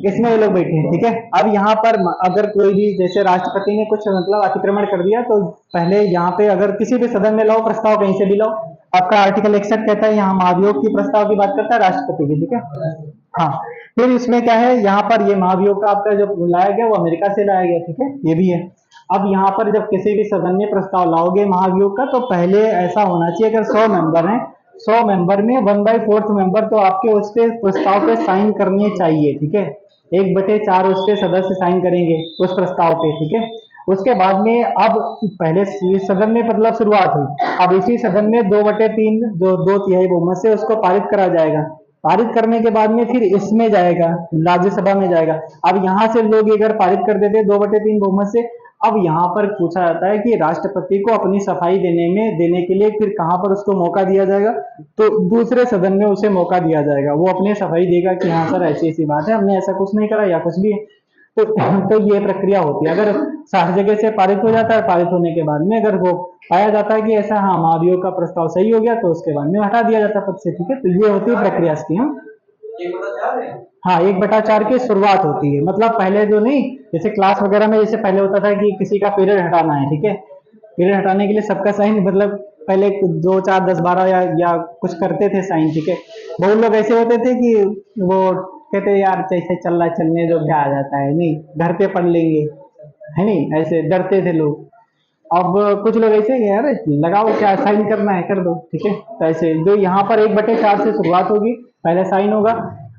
Speaker 1: इसमें ये लोग बैठे हैं, ठीक है। अब यहाँ पर अगर कोई भी, जैसे राष्ट्रपति ने कुछ मतलब अतिक्रमण कर दिया, तो पहले यहाँ पे अगर किसी भी सदन में लाओ प्रस्ताव, कहीं से भी लाओ, आपका आर्टिकल 61 कहता है, यहाँ महाभियोग की प्रस्ताव की बात करता है राष्ट्रपति की, ठीक है। हाँ, फिर इसमें क्या है, यहाँ पर ये महाभियोग का आपका जो लाया गया वो अमेरिका से लाया गया, ठीक है, ये भी है। अब यहाँ पर जब किसी भी सदन में प्रस्ताव लाओगे महाभियोग का, तो पहले ऐसा होना चाहिए, अगर 100 मेंबर हैं, 100 मेंबर में 1/4 मेंबर तो आपके उस पे प्रस्ताव पे साइन करने चाहिए, ठीक है। 1/4 उसके सदस्य साइन करेंगे उस प्रस्ताव पे, ठीक है। उसके बाद में अब पहले इस सदन में मतलब शुरुआत हुई, अब इसी सदन में 2/3 जो 2 तिहाई बहुमत से उसको पारित करा जाएगा। पारित करने के बाद में फिर इसमें जाएगा, राज्यसभा में जाएगा। अब यहाँ से लोग अगर पारित कर देते 2/3 बहुमत से, अब यहाँ पर पूछा जाता है कि राष्ट्रपति को अपनी सफाई देने के लिए फिर कहाँ पर उसको मौका दिया जाएगा, तो दूसरे सदन में उसे मौका दिया जाएगा, वो अपने सफाई देगा कि हाँ सर ऐसी ऐसी बात है, हमने ऐसा कुछ नहीं करा या कुछ भी है। तो ये प्रक्रिया होती है। अगर हर जगह से पारित हो जाता है, पारित होने के बाद में अगर वो पाया जाता है कि ऐसा हाँ महाभियोग का प्रस्ताव सही हो गया, तो उसके बाद में हटा दिया जाता है पद से, ठीक है। तो ये होती है प्रक्रिया इसकी। हाँ, 1/4 की शुरुआत होती है, मतलब पहले जो नहीं, जैसे क्लास वगैरह में जैसे पहले होता था कि किसी का पीरियड हटाना है, ठीक है, पीरियड हटाने के लिए सबका साइन, मतलब पहले 2 4 10 12 या कुछ करते थे साइन, ठीक है। बहुत लोग ऐसे होते थे कि वो कहते यार जैसे चल रहा है चलने दो, क्या आ जाता है, नहीं घर पे पढ़ लेंगे, है नहीं, ऐसे डरते थे लोग। अब कुछ लोग ऐसे हैं, यार लगाओ, क्या साइन करना है कर दो, ठीक है। तो ऐसे जो यहाँ पर 1/4 से शुरुआत होगी, पहले साइन होगा,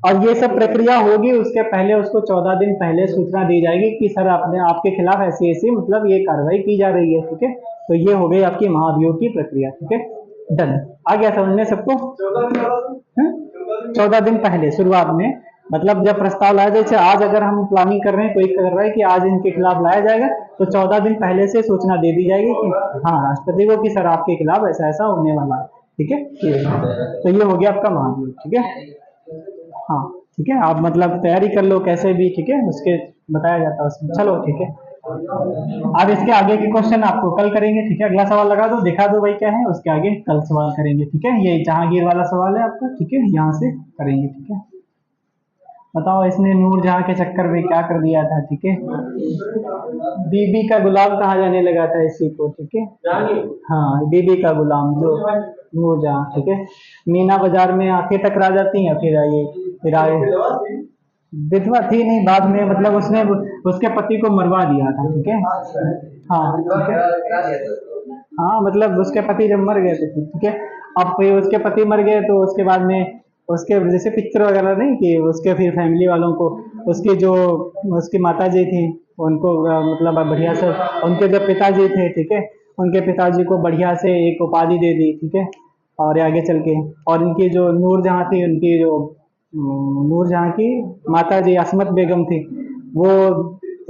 Speaker 1: और ये सब प्रक्रिया होगी, उसके पहले उसको 14 दिन पहले सूचना दी जाएगी कि सर आपने आपके खिलाफ ऐसी ऐसी मतलब ये कार्रवाई की जा रही है, ठीक है। तो ये हो गई आपकी महाभियोग की प्रक्रिया, ठीक है। डन, आ गया समझ में सबको? 14 दिन पहले शुरुआत में, मतलब जब प्रस्ताव लाया, जैसे आज अगर हम प्लानिंग कर रहे हैं, कोई कर रहा है कि आज इनके खिलाफ लाया जाएगा, तो 14 दिन पहले से सूचना दे दी जाएगी कि हाँ राष्ट्रपति को कि सर आपके खिलाफ ऐसा ऐसा होने वाला है, ठीक है। तो ये हो गया आपका महाभियोग, ठीक है। हाँ ठीक है, आप मतलब तैयारी कर लो कैसे भी, ठीक है, उसके बताया जाता है उसमें। चलो ठीक है, अब इसके आगे के क्वेश्चन आपको कल करेंगे, ठीक है। अगला सवाल लगा दो, दिखा दो भाई क्या है, उसके आगे कल सवाल करेंगे, ठीक है। ये जहांगीर वाला सवाल है आपका, ठीक है, यहाँ से करेंगे, ठीक है। बताओ इसने नूरजहां के चक्कर में क्या कर दिया था, ठीक है। बीबी का गुलाम कहा जाने लगा था इसी को, ठीक है। हाँ, बीबी का गुलाम जो नूरजहां, ठीक है। मीना बाजार में आंखें टकरा जाती हैं, फिर आए, विधवा थी नहीं, बाद में मतलब उसने उसके पति को मरवा दिया था, ठीक है। हाँ ठीक है, हाँ मतलब उसके पति जब मर गए थे, ठीक है। अब फिर उसके पति मर गए, तो उसके बाद में उसके जैसे पिक्चर वगैरह नहीं कि उसके फिर फैमिली वालों को उसकी जो उसकी माता जी थी उनको मतलब बढ़िया से उनके जो पिताजी थे, ठीक है, उनके पिताजी को बढ़िया से एक उपाधि दे दी, ठीक है। और आगे चल के और इनकी जो नूरजहां थी, उनकी जो नूरजहां की माता जी असमत बेगम थी, वो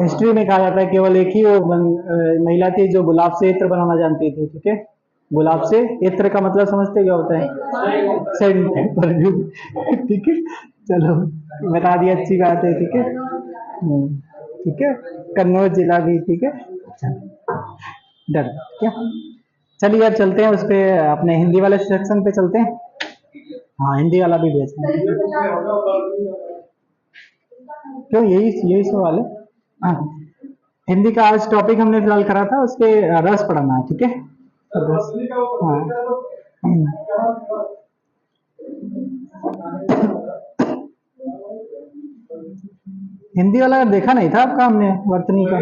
Speaker 1: हिस्ट्री में कहा जाता है केवल एक ही वो महिला थी जो गुलाब से इत्र बनाना जानती थी, ठीक है। गुलाब से इत्र का मतलब समझते क्या होता है? सेंट परफ्यूम, ठीक है। चलो, बता दिया, अच्छी बात है, ठीक है। ठीक है। कन्नौज जिला भी, ठीक है। डर क्या? चलिए यार चलते हैं उस पे, अपने हिंदी वाले सेक्शन पे चलते हैं। हाँ, हिंदी वाला भी भेजना है। क्यों, यही सवाल है। हाँ, हिंदी का आज टॉपिक हमने फिलहाल करा था, उस पे रस पढ़ना है, ठीक है। रस, हाँ। हिंदी वाला देखा नहीं था आपका हमने, वर्तनी का।